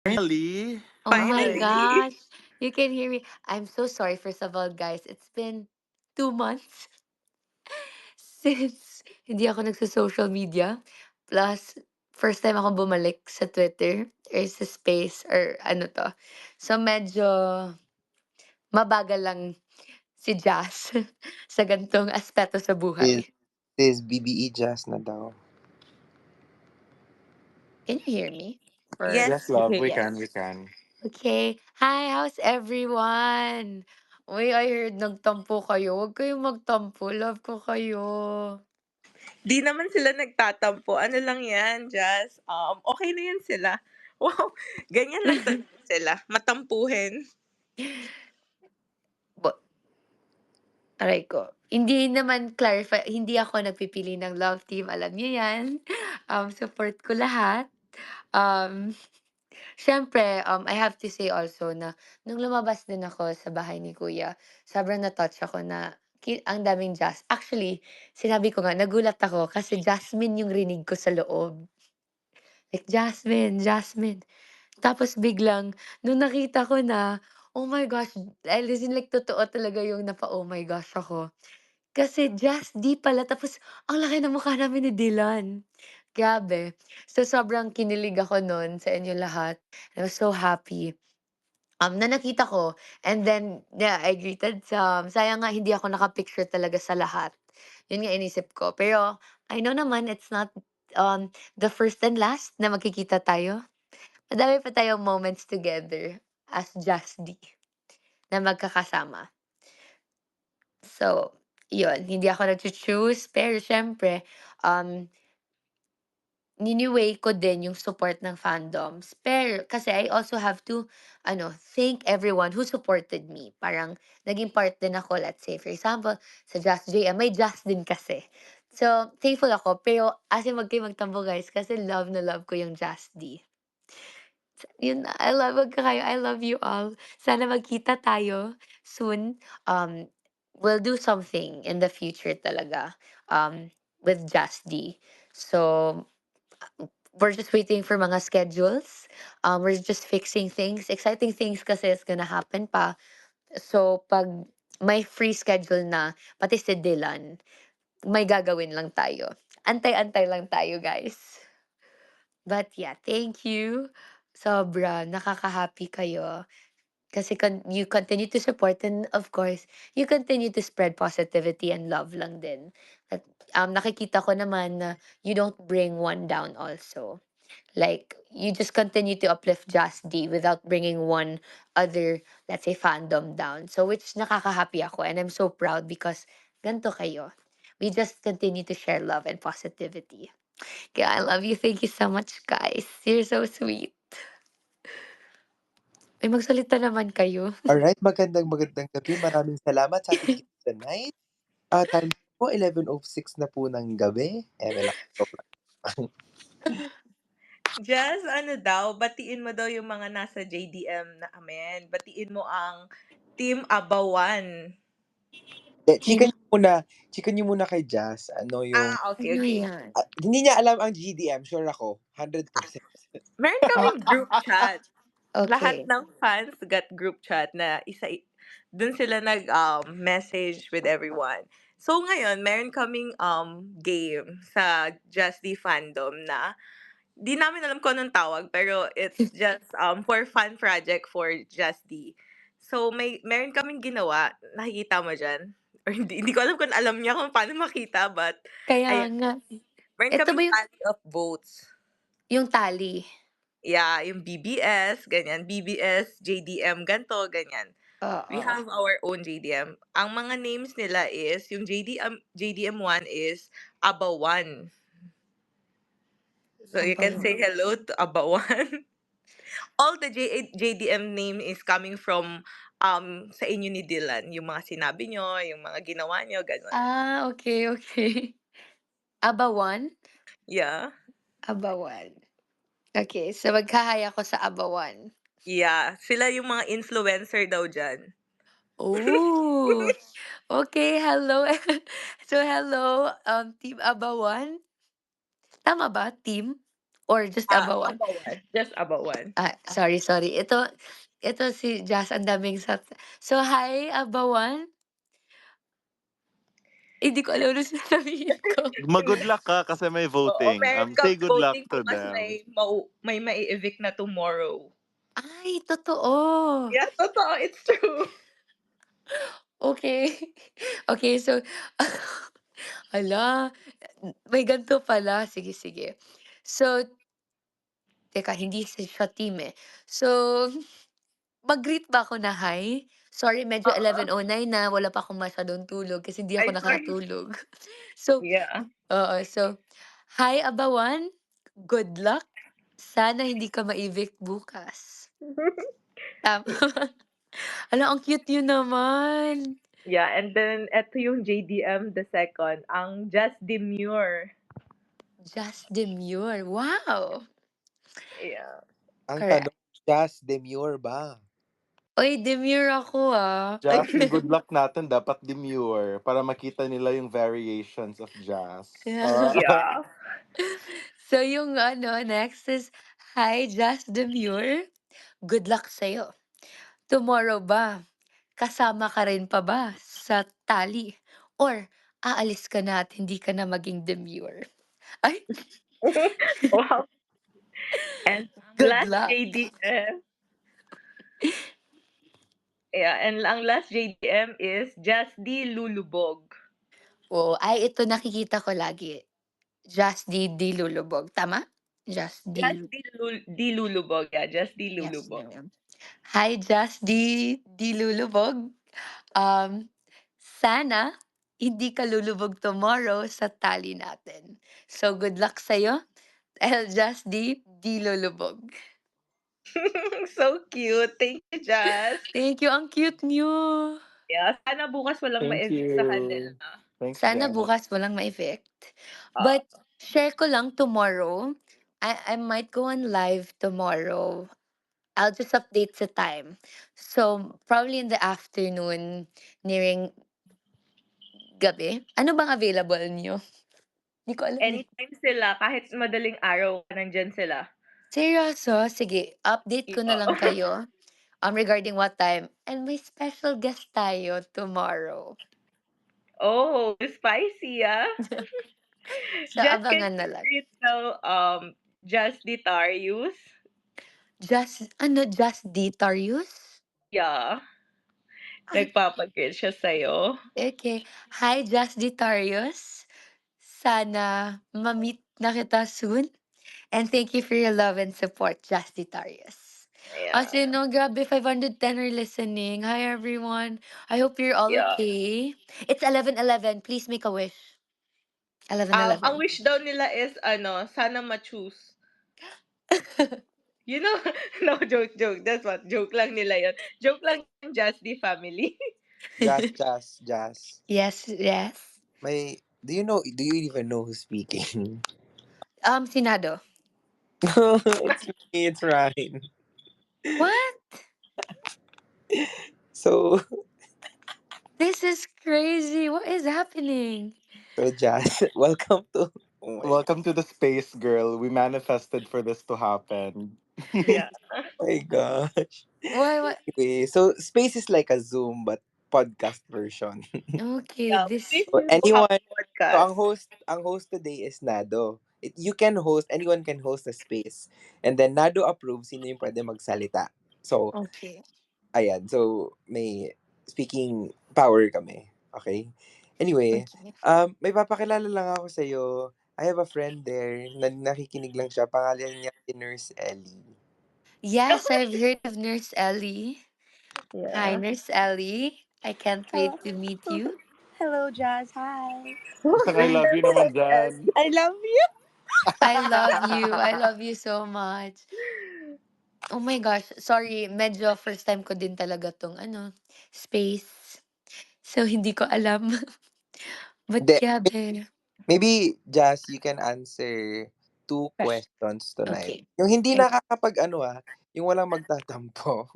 Finally, Oh my Finally. gosh, you can hear me. I'm so sorry, first of all, guys. It's been 2 months since hindi ako nagsa-social media. Plus, first time ako bumalik sa Twitter or sa Space or ano to. So, medyo mabagal lang si Jazz sa gantong aspeto sa Sis, buhay. sis, BBE Jazz na daw. Can you hear me? Or Yes, yes, love, we yes. can, we can. okay. Hi, how's everyone? Uy, I heard nagtampo kayo. Huwag kayong magtampo. Love ko kayo. Di naman sila nagtatampo. Ano lang yan, Jazz? Okay na yan sila. Wow, ganyan lang talaga sila. Matampuhin. Bo- Aray ko. Hindi naman clarify, hindi ako nagpipili ng love team. Alam niyo yan. Support ko lahat. Um, Siyempre, I have to say also na nung lumabas din ako sa bahay ni kuya, sobrang na-touch ako na ang daming Actually, sinabi ko nga, nagulat ako kasi Jasmine yung rinig ko sa loob. Like, Jasmine, Jasmine. Tapos biglang, nung nakita ko na, oh my gosh, as in like, totoo talaga yung napa-oh my gosh ako. Kasi Jas D pala, tapos ang laki ng mukha namin ni Dylan. Grabe. So, sobrang kinilig ako nun sa inyo lahat. I was so happy. Na nakita ko, and then, yeah, I greeted some. Sayang nga hindi ako naka-picture talaga sa lahat. Yun nga inisip ko. Pero, I know naman it's not the first and last na magkikita tayo. Madami pa tayong moments together as Just D na magkakasama. So, yun, hindi ako nagcho-choose, pero siyempre, um, nini-weigh ko din yung support ng fandoms. Pero kasi I also have to thank everyone who supported me. Parang naging part din ako, let's say, for example, sa Just JM, may Just din kasi. So, thankful ako. Pero as in, wag kayo magtampo, guys, kasi love na love ko yung Just D. Yun, I love you all. Sana magkita tayo soon. We'll do something in the future talaga, with Just D. So, we're just waiting for mga schedules. We're just fixing things. Exciting things kasi is gonna happen pa. So, pag may free schedule na, pati si Dylan, may gagawin lang tayo. Antay-antay lang tayo, guys. But yeah, thank you. Sobra, nakaka-happy kayo. Kasi you continue to support and of course, you continue to spread positivity and love lang din. At nakikita ko naman na you don't bring one down also. Like, you just continue to uplift Just D without bringing one other, let's say, fandom down. So, which nakaka-happy ako and I'm so proud because ganito kayo. We just continue to share love and positivity. Kaya I love you. Thank you so much, guys. You're so sweet. Ay, magsalita naman kayo. Alright, magandang gabi. Maraming salamat sa ating guest tonight. Time po, 11:06 na po ng gabi. Lang. Joke lang. Jazz, ano daw, batiin mo daw yung mga nasa JDM na amen. Batiin mo ang Team Abawan. Chika niyo muna, kay Jazz. Ano yung, Okay, Ano okay. yan? hindi niya alam ang GDM, sure ako. 100%. Meron kaming group chat. Lahat Okay. ng fans got group chat na dun sila message with everyone. So ngayon, meron kaming game sa Just the Fandom na di namin alam kung anong tawag pero it's just for fun project for Just the. So meron kaming ginawa, nakikita mo diyan? Or hindi ko alam kung alam niya kung paano makita but Kaya ayan, nga. meron Ito ba kaming yung tally of votes. tali? Yeah, yung BBS, ganyan. BBS, JDM, ganto, ganyan. We Oo. have our own JDM. Ang mga names nila is, yung JDM1 is Abawan. So you can say Abawan. hello to Abawan. All the JDM name is coming from sa inyo ni Dylan. Yung mga sinabi nyo, yung mga ginawa nyo, ganun. Okay, okay. Abawan? Yeah. Abawan. Okay, so magka-hi ako sa Abawan. Yeah. Sila yung mga influencer daw dyan. Oh, okay, hello. So hello, Team Abawan? Tama ba, team? or just Abawan? Abawan. Just Abawan. Sorry, sorry. Ito si Jazz ang daming So, hi, Abawan. Hindi ko alam ano sasabihin ko. Good luck ka kasi may Oo, voting. meron Say kang good luck voting to bukas them. may mai-evict na tomorrow. Ay, totoo. Yeah, totoo, it's true. Okay. Okay, so hala, may ganito pala. Sige, sige. So, teka, hindi siya team, eh. So, mag-greet ba ako na hi? Sorry, medyo Oo. 11:09 na, wala pa akong masyadong tulog kasi hindi ako Ay, sorry. nakatulog. So, Yeah. oo. So, hi, Abawan. Good luck. Sana hindi ka ma-evict bukas. Tama ba? Hala, ang cute niyo naman. Yeah, and then eto yung JDM the second, ang Just Demure. Just demure. Wow! Yeah. Ang Correct. tanong, Jazz, demure ba? Uy, demure ako, Ay, Jazz, yung good luck natin dapat demure para makita nila yung variations of jazz. Yeah. So, yung next is, hi, Just Demure. Good luck sa'yo. Tomorrow ba, kasama ka rin pa ba sa tali? Or aalis ka na at hindi ka na maging demure? Ay, Wow. And ang good last luck. JDM, yeah, and ang last JDM is Just D Lulubog. Oh, ay ito nakikita ko lagi. Just di lulubog, tama? Just Just di D Lulubog, yeah, Just D Yes, Lulubog. yun. Hi, Just di lulubog. Um, Sana hindi ka lulubog tomorrow sa tali natin. So, good luck sa'yo. Dahil Just di lulubog. So cute. Thank you, Just. Thank you, ang cute niyo. Yeah, sana bukas walang Thank ma-evict sa kanila. you. Thanks, Sana Jazz. bukas walang ma-effect. Ah, But share ko lang tomorrow. I might go on live tomorrow. I'll just update the time. So, probably in the afternoon, nearing gabi. Ano bang available niyo? Di ko alam, eh. anytime sila, kahit madaling araw, nandiyan sila. Seryoso? Sige, update ko na Oo. lang kayo, regarding what time. And may special guest tayo tomorrow. Oh, spicy, ah. So, Just can abangan na you lang. greet now, Just Ditarius? Just Ditarius? Yeah, Ay, nagpapag-greet siya sa'yo. okay. Hi, Just Ditarius. Sana ma-meet na kita soon. And thank you for your love and support, Justitarius. As Yeah, you know, grabe, 510 are listening. Hi, everyone. I hope you're all yeah. okay. It's 11:11. Please make a wish. Ang 11:11. wish daw nila is sana ma-choose. You know, no, joke. That's what, joke lang nila yun. Joke lang yung Just the family. Jazz. Yes, yes. Do you even know who's speaking? Sinado. It's me, it's Ryan. What? So, This is crazy. What is happening? Jazz, welcome to, oh Welcome to the space, girl. We manifested for this to happen. Yeah. my gosh. What? Anyway, so Space is like a Zoom but podcast version. Okay, Yeah, this. please So to have anyone, so podcast. ang host today is Nado. Anyone can host a space. And then Nado approves sino yung pwede magsalita. So, Okay. ayan. So, may speaking power kami. Okay? Anyway, Okay. may papakilala lang ako sa'yo. I have a friend there na nakikinig lang siya. Pangalan niya si Nurse Ellie. Yes, I've heard of Nurse Ellie. Hi, Yeah. Nurse Ellie. I can't Hello. wait to meet you. Hello, Jazz. Hi. Isang I love you naman dyan. I love you. I love you. I love you so much. Oh my gosh, sorry, medyo first time ko din talaga 'tong space. So, hindi ko alam. But De, grabe. maybe, Jazz, you can answer two Fresh. questions tonight. Okay. Yung hindi Okay. nakakapag yung walang magtatampo.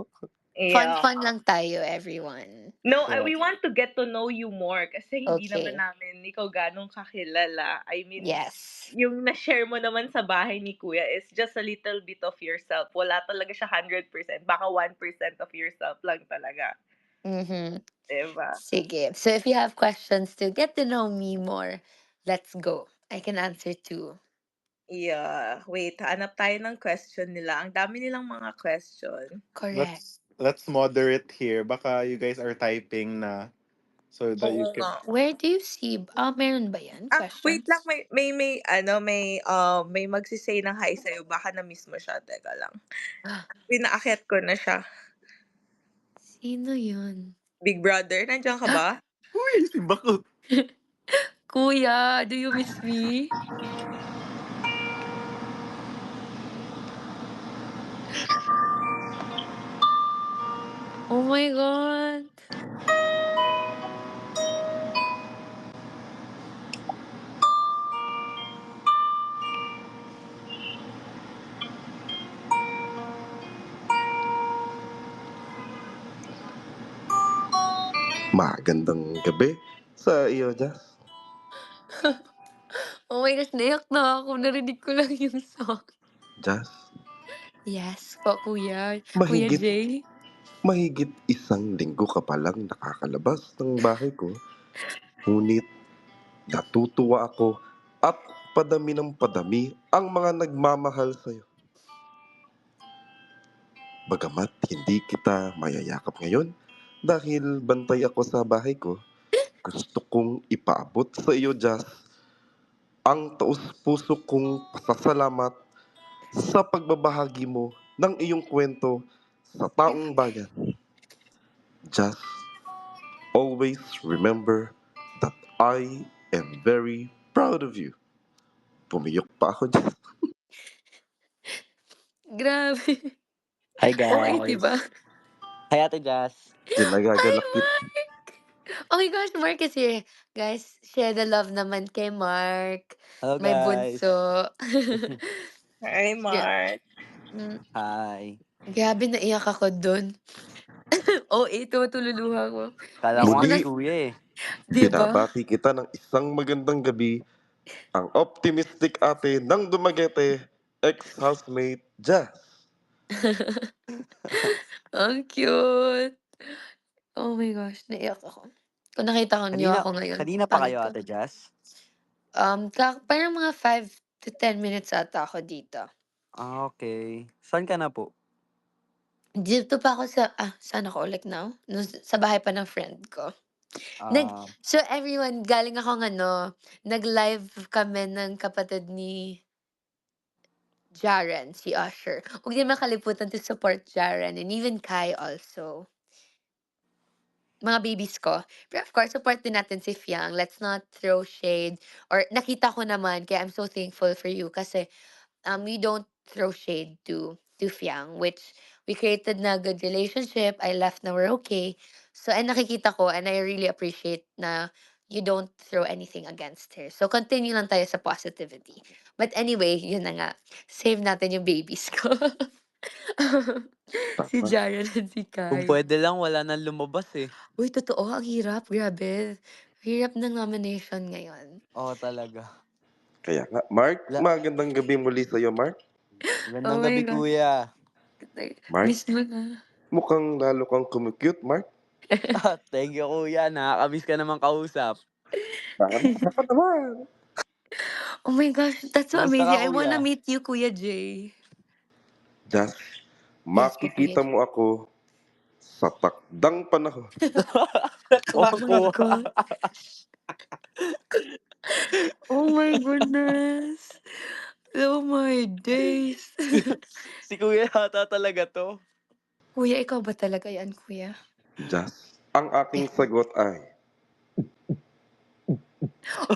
Yeah. Fun lang tayo, everyone. No, Yeah. we want to get to know you more kasi hindi naman Okay. namin ikaw ganong kakilala. I mean, Yes. yung na-share mo naman sa bahay ni Kuya is just a little bit of yourself. Wala talaga siya 100%. Baka 1% of yourself lang talaga. Mm-hmm. Diba? Sige. So if you have questions to get to know me more, let's go. I can answer too. Yeah. Wait, hanap tayo ng question nila. Ang dami nilang mga question. Correct. Let's moderate here. Baka you guys are typing na so that you Oo can. nga. Where do you see? Meron ba yan? Wait lang. Questions? May magsisay ng hi sa'yo. Baka na-miss mo siya. Teka lang. Pinaakyat ko na siya. Sino yun? Big Brother, nandiyan ka ba? Uy, si Bakut. Kuya, do you miss me? Oh my God. Magandang gabi sa iyo, Jazz. Oh my gosh, naiyak na ako. Narinig ko lang yung song. Jazz, Yes po, kuya. Kuya mahigit, Jay. mahigit 1 linggo ka pa lang nakakalabas ng bahay ko. Ngunit natutuwa ako at padami ng padami ang mga nagmamahal sa'yo. Bagamat hindi kita mayayakap ngayon dahil bantay ako sa bahay ko, gusto kong ipaabot sa iyo, Jazz, ang taus-puso kong pasasalamat sa pagbabahagi mo ng iyong kwento sa taong bayan. Just always remember that I am very proud of you. Pumiyok pa ako dyan. Grabe. Hi Okay, guys. diba? Hi Ate Jazz. Hi, Nagagalakit. Mark! Oh my gosh, Mark is here. Guys, share the love naman kay Mark. Hello May guys. bunso. Hi, Gra- Mark. mm, Hi. Grabe, naiyak ako dun. Oh, ito, tululuha ko. Kala ko Miss mo nga na, si Muli, Kuya eh. diba? binabati kita ng isang magandang gabi, ang optimistic ate ng Dumaguete, ex-housemate Jazz. Ang cute. Oh my gosh, naiyak ako. Kung nakita ko niyo Kanina ako ngayon, kanina pa pangit kayo ko. Ate Jazz? Parang mga 5 to 10 minutes ata ako dito. Okay. Saan ka na po? Dito pa ako saan ako? Like now? Sa bahay pa ng friend ko. Ah, So everyone, galing akong nag-live kami ng kapatid ni Jaren, si Usher. Huwag din makalimutan to support Jaren and even Kai also. Mga babies ko. Pero of course, support din natin si Fiang. Let's not throw shade. Or nakita ko naman, kaya I'm so thankful for you kasi we don't throw shade to Fiang, which we created na good relationship. I left na we're okay. So, and nakikita ko, and I really appreciate na you don't throw anything against her. So, continue lang tayo sa positivity. But anyway, yun na nga. Save natin yung babies ko. Si Tama. Jaren at si kung Kai. pwede lang wala nang lumabas eh. Uy, totoo, ang hirap. Grabe. Hirap ng nomination ngayon. Oo talaga. Kaya nga, Mark, La, magandang gabi muli sa iyo, Mark. Oh magandang my gabi gosh. Kuya. Mark, Miss mo na. mukhang lalo kang kumikute, Mark. Thank you Kuya. Nakakamiss ka naman kausap. Baka naman. Oh my gosh, that's so Kumusta amazing. ka I wanna Kuya? meet you, Kuya Jay. Jazz, Yes po, Kuya makikita Jay. mo ako sa takdang panahon. Oh my Nakakuha. God. Oh my goodness. Oh my days. Si Kuya yata talaga to. Kuya, ikaw ba talaga yan, Kuya? Jazz, ang aking sagot ay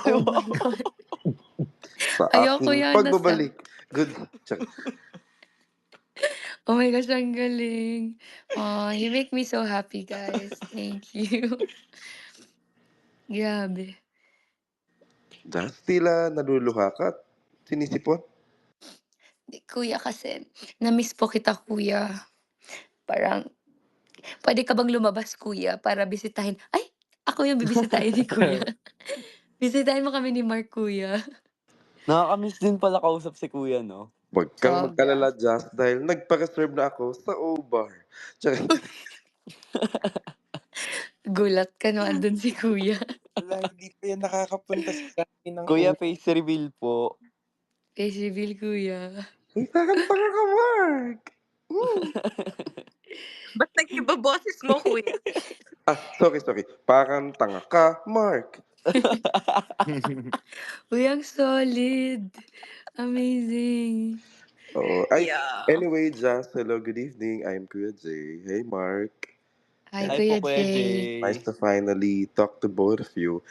Oh my God. sa Ayoko aking yan nasa. pagbabalik. Good. Tiyak. Oh my gosh, ang galing. Oh, you make me so happy, guys. Thank you. Grabe. Jazz, tila naluluha ka at sinisipon. Kuya kasi, na-miss po kita, Kuya. Parang Puwede ka bang lumabas kuya para bisitahin ay, ako yung bibisitahin ni kuya. Bisitahin mo kami ni Mark kuya. Nakakamiss din pala kausap si kuya 'no? Huwag kang Sobra. mag-alala, Jazz, dahil nagpa-reserve na ako sa O-Bar. Charing. Gulat ka 'no, andun si kuya. Wala, hindi pa yan nakakapunta sa akin ng Kuya, face reveal po. Face reveal kuya. Uy, parang tanga ka, Mark! Ba't nag-iba-boses mo, kuya? Sorry. Parang tanga ka, Mark. Uy, ang solid. Amazing. Oo. Yeah. Anyway, Jazz, hello, good evening. I'm Kuya Jay. Hey, Mark. Hi, Hi po, Kuya Kuya Jay. Nice Jay. to finally talk to both of you.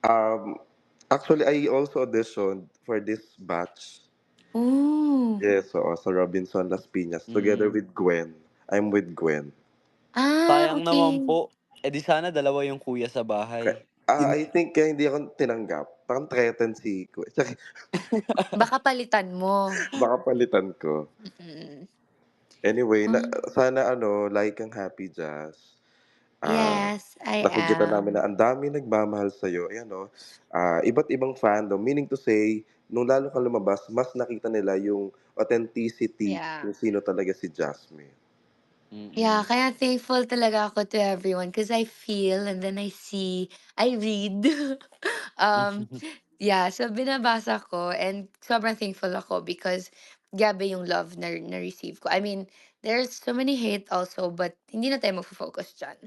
Um, Actually, I also auditioned for this batch. Oh. Yes, oo, sa Robinson Las Piñas, together Mm. with Gwen. I'm with Gwen. Sayang naman Okey. po. Eh, di sana dalawa yung kuya sa bahay. I think kaya hindi ako tinanggap. Parang threatened si Gwen. Tsaka, Baka palitan mo. baka palitan ko. Mm. Anyway, Hmm, sana like kang happy, Jazz. Ah, yes, I nakikita namin am. na ang dami nagmamahal sa'yo. Ayan, no? Iba't ibang fandom. Meaning to say, nung lalo kang lumabas, mas nakita nila yung authenticity Yeah. kung sino talaga si Jasmine. Yeah, Mm. kaya thankful talaga ako to everyone because I feel and then I see, I read. um, yeah, so binabasa ko and sobrang thankful ako because grabe yung love na receive ko. I mean, there's so many hate also, but hindi na tayo magfo-focus dyan.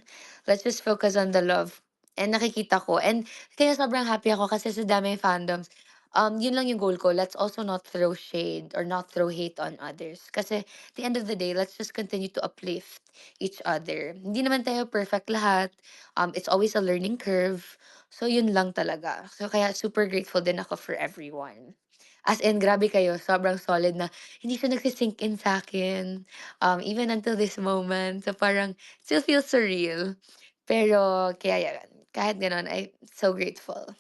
Let's just focus on the love. And nakikita ko. And kaya sobrang happy ako kasi sa dami ng fandoms. Yun lang yung goal ko. Let's also not throw shade or not throw hate on others. Kasi at the end of the day, let's just continue to uplift each other. Hindi naman tayo perfect lahat. It's always a learning curve. So, yun lang talaga. So, kaya super grateful din ako for everyone. As in, grabe kayo. Sobrang solid na hindi siya nagsisink in sa akin. Even until this moment. So, parang still feels surreal. Pero, kaya yan. Kahit ganon, I'm so grateful.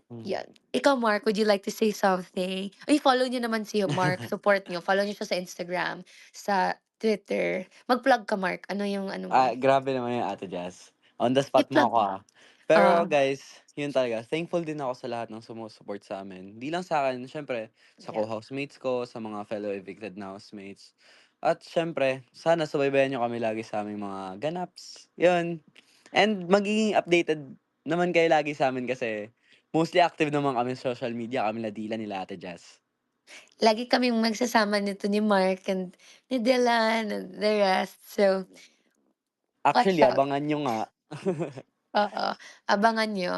Mm. Yan. Ikaw, Mark, would you like to say something? Ay, follow niyo naman si Mark. Support niyo. Follow niyo siya sa Instagram, sa Twitter. Mag-plug ka, Mark. Ano yung ano mo? Grabe naman yung Ate Jazz. On the spot mo I-plug ako, mo. ah. Pero Ah, guys, yun talaga, thankful din ako sa lahat ng sumu-support sa'min. Hindi lang sa'kin, siyempre sa yeah. co-housemates ko, sa mga fellow evicted na housemates. At siyempre, sana subaybayan niyo kami lagi sa aming mga ganaps. Yun. And magiging updated naman kayo lagi sa'min kasi mostly active naman kami sa social media, kami Dila nila Ate Jazz. Lagi kaming magsasama nito ni Mark and ni Dylan and the rest. So, watch Actually, out. abangan niyo nga. Oo. Abangan niyo.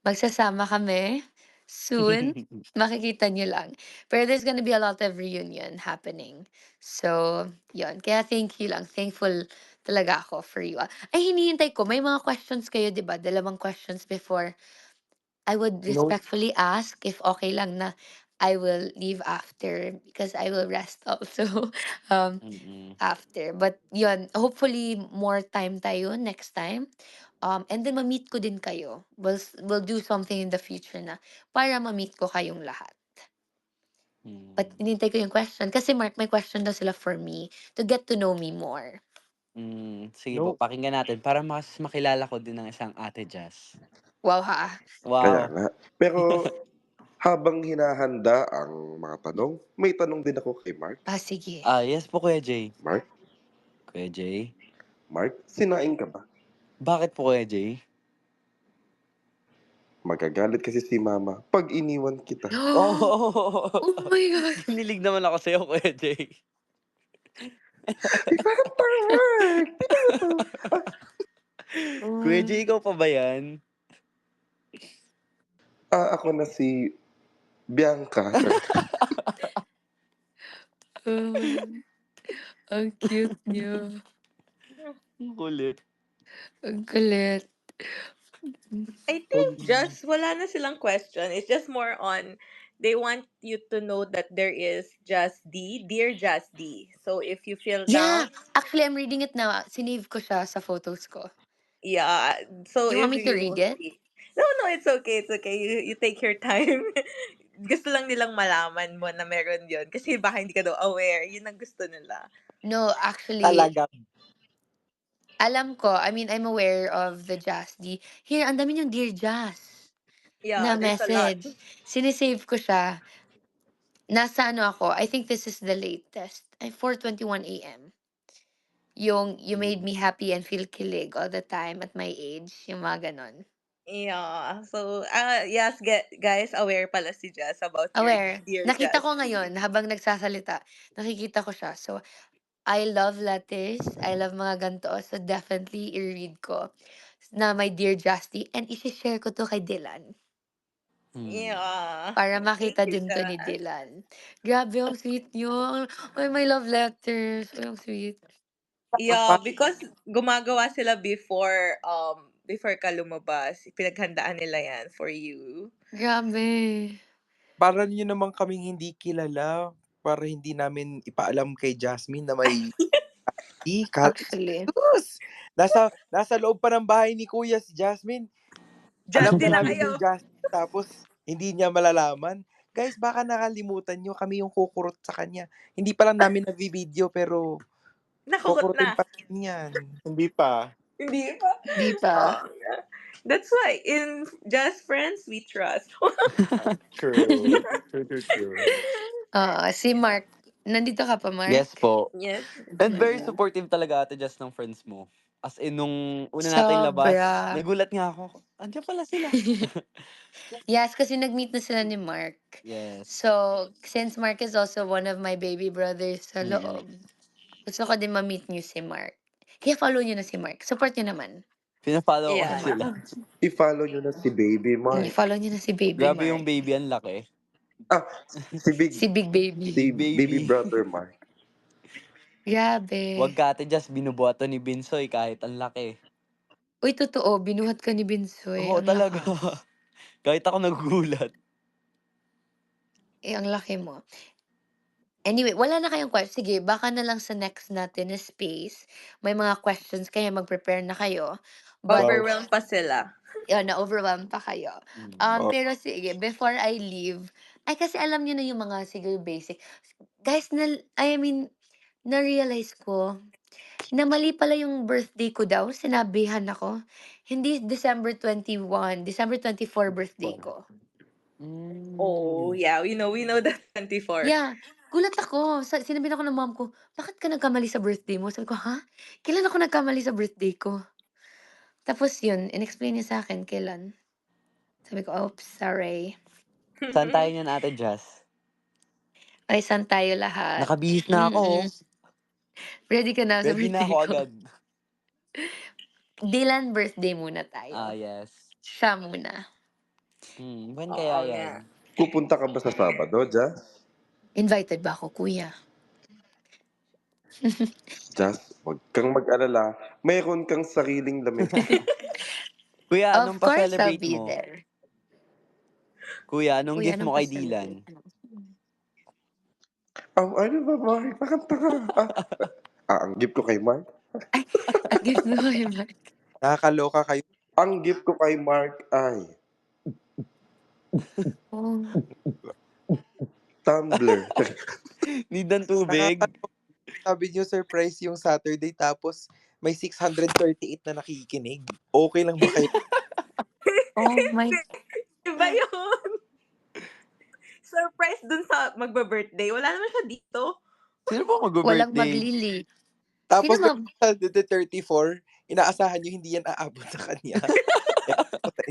Magsasama kami soon. Makikita niyo lang. Pero there's gonna be a lot of reunion happening. So, yun. Kaya thank you lang. Thankful talaga ako for you. Ay, hinihintay ko. May mga questions kayo, di ba? 2 questions before. I would No, respectfully ask if okay lang na I will leave after because I will rest also Mm. after. But yun, hopefully more time tayo next time. And then ma-meet ko din kayo. We'll do something in the future na para ma-meet ko kayong lahat. But Mm. hinintay ko yung question. Kasi Mark, may question daw sila for me to get to know me more. Sige po, no, pakinggan natin para mas makilala ko din ang isang Ate Jazz. Wow ha. Kaya Wow! nga. Pero habang hinahanda ang mga tanong, may tanong din ako kay Mark. Sige. Yes po Kuya Jay. Mark, Kuya Jay? sinaing ka ba? Bakit po Kuya Jay? Magagalit kasi si Mama pag iniwan kita. Oh! Oh my God. Kinilig naman ako sa'yo Kuya Jay. Ay, bakit tanga, Mark? Tingnan mo to. Kuya Oh, Jay, ikaw pa ba yan? Ako na si Bianca. oh, ang cute niyo. Ang kulit. Ang kulit. I think just wala na silang question. It's just more on they want you to know that there is Just D, Dear Just D. So if you feel Yeah, down, actually, I'm reading it now. Sinave ko siya sa photos ko. yeah. So You want if me to you read it? see, no, it's okay, it's okay. You take your time. Gusto lang nilang malaman mo na meron yon kasi baka hindi ka daw aware. Yun ang gusto nila. No, actually, Talaga. Alam ko, I mean, I'm aware of the Jasdy. Here, ang dami niyong Dear Jas Yeah, na there's a lot. message. Sinisave ko siya. Nasa ano ako, I think this is the latest. Ay, 4:21 AM. Yung you made Hmm. me happy and feel kilig all the time at my age. Yung mga ganon. Yeah. So, yes, guys, aware pala si Jazz about your Aware. dear Nakita Jazz. ko ngayon, habang nagsasalita, nakikita ko siya. So, I love letters. I love mga ganito. So, definitely i-read ko na my dear Justy. And isi-share ko to kay Dylan. Hmm. Yeah. Para Thank makita you, din to ni Jazz. Dylan. Grabe, ang sweet niyo. Ay, my love letters. Ay, ang sweet. Yeah, Pa because gumagawa sila before ka lumabas. Pinaghandaan nila yan for you. Grabe. para niyo naman kaming hindi kilala, para hindi namin ipaalam kay Jasmine na may Actually. sus! Nasa loob pa ng bahay ni kuya si Jasmine. Alam Just na din na namin kayo. yung Jasmine tapos hindi niya malalaman. Guys, baka nakalimutan niyo kami yung kukurot sa kanya. Hindi pa lang namin nagvi-video pero Nakukot kukurutin na. pa namin yan. Hindi pa. Hindi pa. Di pa. Oh, yeah. That's why in Just Friends we trust. True. True, true, true. Si Mark. Nandito ka pa, Mark? Yes po. Yes. And very Mm. supportive talaga Ate Jess ng friends mo. As in, nung una nating labas, Sobra. nagulat nga ako. Andiyan pala sila. Yes, kasi nag-meet na sila ni Mark. Yes. So, since Mark is also one of my baby brothers sa Mm. loob, gusto ko din ma-meet niyo si Mark. Kaya follow niyo na si Mark. Support niyo naman. Pina-follow ko Yeah. sila. I-follow nyo na si Baby Mark. Follow niyo na si Baby Grabe yung Mark. baby, ang laki. Ah, si Big, Si Big Baby. si Big Baby baby. Brother Mark. Grabe. Wag ka Ate Jess, binubuhat to ni Binsoy kahit ang laki. Uy, totoo. Binuhat ka ni Binsoy. Oo, Ang talaga. lakas. Kahit ako nagugulat. Ang laki mo. Anyway, wala na kayong question. Sige, baka na lang sa next natin na space. May mga questions kaya mag-prepare na kayo. But, Wow. Overwhelmed pa sila. yun, na-overwhelm pa kayo. Mm. Oh, Pero sige, before I leave, ay kasi alam niyo na yung mga siguro basic. Guys, I mean, na-realize ko na mali pala yung birthday ko daw. Sinabihan ako. Hindi December 24 birthday ko. Oh, Mm. yeah. We know that 24. Yeah, gulat ako. Sinabihan ako ng mom ko, bakit ka nagkamali sa birthday mo? Sabi ko, ha? Kailan ako nagkamali sa birthday ko? Tapos yun, in-explain niya sa akin kailan. Sabi ko, oops, sorry. Saan tayo niyan Ate Jess? Ay, saan tayo lahat? Nakabihis na ako. Oh. Ready ka na sa Ready na birthday ako ko? agad. Dylan birthday muna Ah, tayo. yes. Siya muna. When Oo kaya nga. yan? Pupunta ka ba sa Sabado, Jazz? Invited ba ako, kuya? Jazz, huwag kang mag-alala. Mayroon kang sariling lamesa. Kuya, anong Of course, I'll pa-celebrate be mo? there. Kuya, anong Kuya, gift anong mo kay pa-celebrate Dylan? mo? Ano ba, Mark? Nakanta ka. Ang gift ko kay Mark? Ay, ang gift mo kay Mark. nakakaloka kayo. Ang gift ko kay Mark ay Oh, tumbler. Need ng tubig? Sabi niyo surprise yung Saturday tapos may 638 na nakikinig. Okay lang ba kayo? oh my. Iba yun. Surprise dun sa magba-birthday. Wala naman siya dito. Sino ba Walang mag-birthday? maglili. Tapos Sino sa the 34, inaasahan niyo hindi yan aabot sa kanya.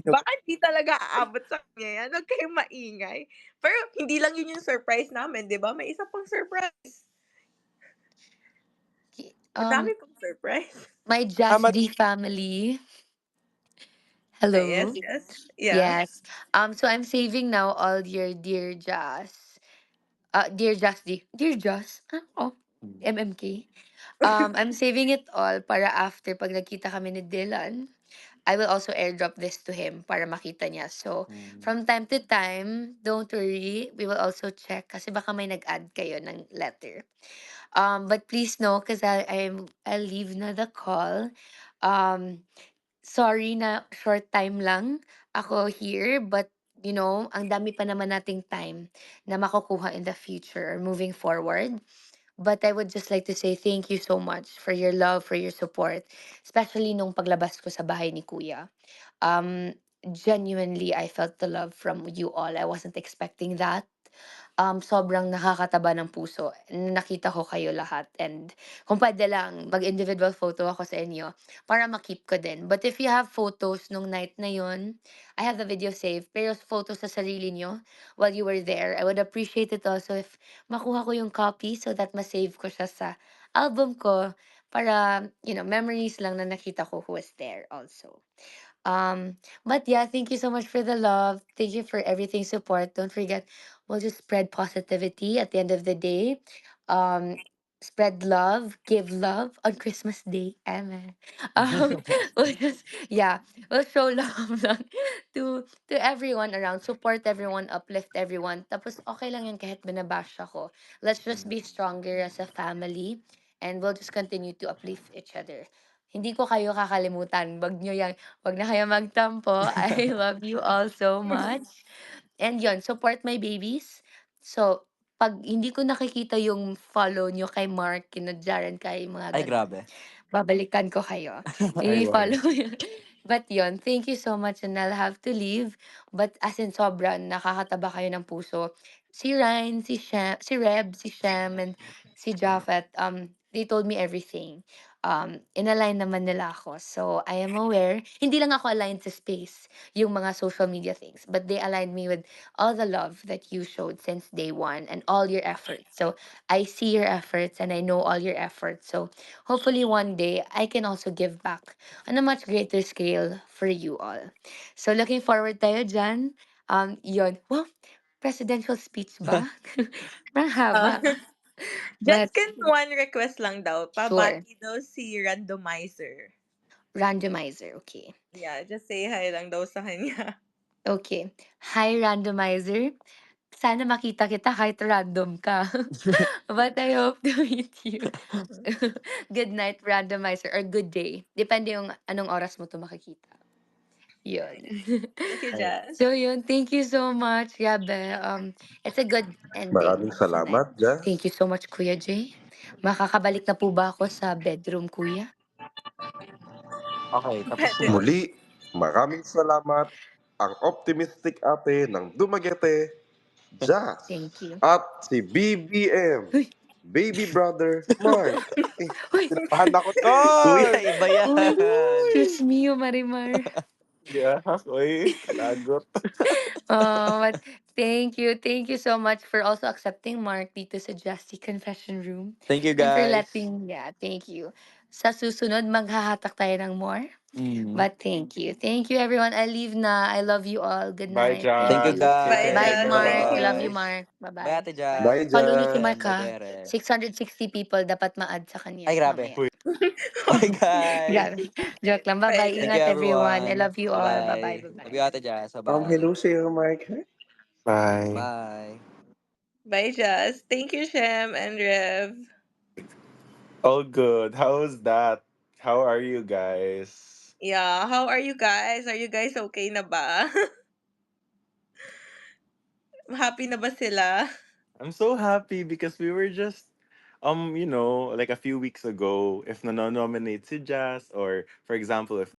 Baka hindi talaga aabot sa kanya yan. Huwag kayong maingay. Pero hindi lang yun yung surprise namin, di ba? May isa pang surprise. Ang dami pang surprise. My Tama. Just D family. Yes, Hello. yes. Yeah. Yes. So I'm saving now all your Dear Jas. Dear Jas D. Dear Jas? Oh. MMK. I'm saving it all para after pag nagkita kami ni Dylan, I will also airdrop this to him para makita niya. So, from time to time, don't worry, we will also check kasi baka may nag-add kayo ng letter. But please know, because I'll leave na the call. Sorry na short time lang ako here, but ang dami pa naman nating time na makukuha in the future or moving forward. But I would just like to say thank you so much for your love, for your support, especially nung paglabas ko sa bahay ni Kuya. Um, Genuinely, I felt the love from you all. I wasn't expecting that. Sobrang nakakataba ng puso. Nakita ko kayo lahat and kung puwede lang mag-individual photo ako sa inyo para ma-keep ko din. But if you have photos nung night na yun, I have the video saved, pero photos sa sarili niyo while you were there, I would appreciate it also if makuha ko yung copy so that ma-save ko siya sa album ko para, memories lang na nakita ko who was there also. But yeah, thank you so much for the love. Thank you for everything support. Don't forget, we'll just spread positivity at the end of the day. Um, Spread love, give love on Christmas Day. Amen. We'll just yeah, we'll show love lang to everyone around. Support everyone, uplift everyone. Tapos okay lang yun kahit binabash ako. Let's just be stronger as a family and we'll just continue to uplift each other. Hindi ko kayo kakalimutan. Wag na kayo magtampo. I love you all so much. And yon, support my babies. So, pag hindi ko nakikita yung follow nyo kay Mark, kina Jaren, kay mga Ay, ganon, grabe. babalikan ko kayo. Ay, wow. I-follow yun. But yon, thank you so much and I'll have to leave. But as in sobrang nakakataba kayo ng puso. Si Ryan, si Reb, si Shem, and si Jafet, they told me everything. Inalign naman nila ako. So, I am aware. Hindi lang ako aligned sa space, yung mga social media things. But they aligned me with all the love that you showed since day one and all your efforts. So, I see your efforts and I know all your efforts. So, hopefully one day I can also give back on a much greater scale for you all. So looking forward tayo dyan. Yun. Wow, presidential speech ba? Parang Ah, haba. Jess, But can one request lang daw, sure. pabati daw si Randomizer. Randomizer. Okay. Yeah, just say hi lang daw sa kanya. Okay. Hi, randomizer. Sana makita kita kahit random ka. But I hope to meet you. Good night, randomizer. Or good day. Depende yung anong oras mo to makikita. Yun. Thank you, Ay, Jess. So yun, thank you so much, Yabe. It's a good ending Maraming of the night. salamat, Jazz. Thank you so much, Kuya Jay. Makakabalik na po ba ako sa bedroom, Kuya? okay, tapos Pwede na. na. Muli, maraming salamat ang optimistic ate ng Dumaguete, Jazz, Thank you. at si BBM, Uy! baby brother Mark. Eh, Uy! kinabahan ako Kuya, doon! iba Uy! yan. Diyos mio, Marimar. Yeah, oy, lagot. But thank you so much for also accepting Mark dito sa Justy Confession Room. Thank you, And for guys. thank you. Sa susunod, maghahatak tayo ng more. Mm. But thank you everyone. I leave na. I love you all. Good Bye, night. Thank Thank you, Jazz. you. Take Bye, Bye, care. Jess. Thank Mark. you. Love you, Bye-bye. Mark. Bye, Bye-bye. Ate Jazz. Bye, Follow niyo si Jazz! Mark Bye, ha. Bere. 660 people dapat ma-add sa Ay, kanya grabe. mamaya. Uy. Bye, guys. Grabe. Joke lang. Bye, Bye-bye. Thank you, Ingat Jess. everyone. I everyone. love you all. Bye-bye. Bye-bye. Love Bye-bye. you, Ate Jazz. Hello Bye-bye. sa'yo, Mark. Bye. Bye. Bye, Jess. Thank you, Shem and Rev. All good. How's that? How are you guys? Yeah, how are you guys? Are you guys okay na ba? Happy na ba sila? I'm so happy because we were just like a few weeks ago, if nominate si Jazz, or for example, if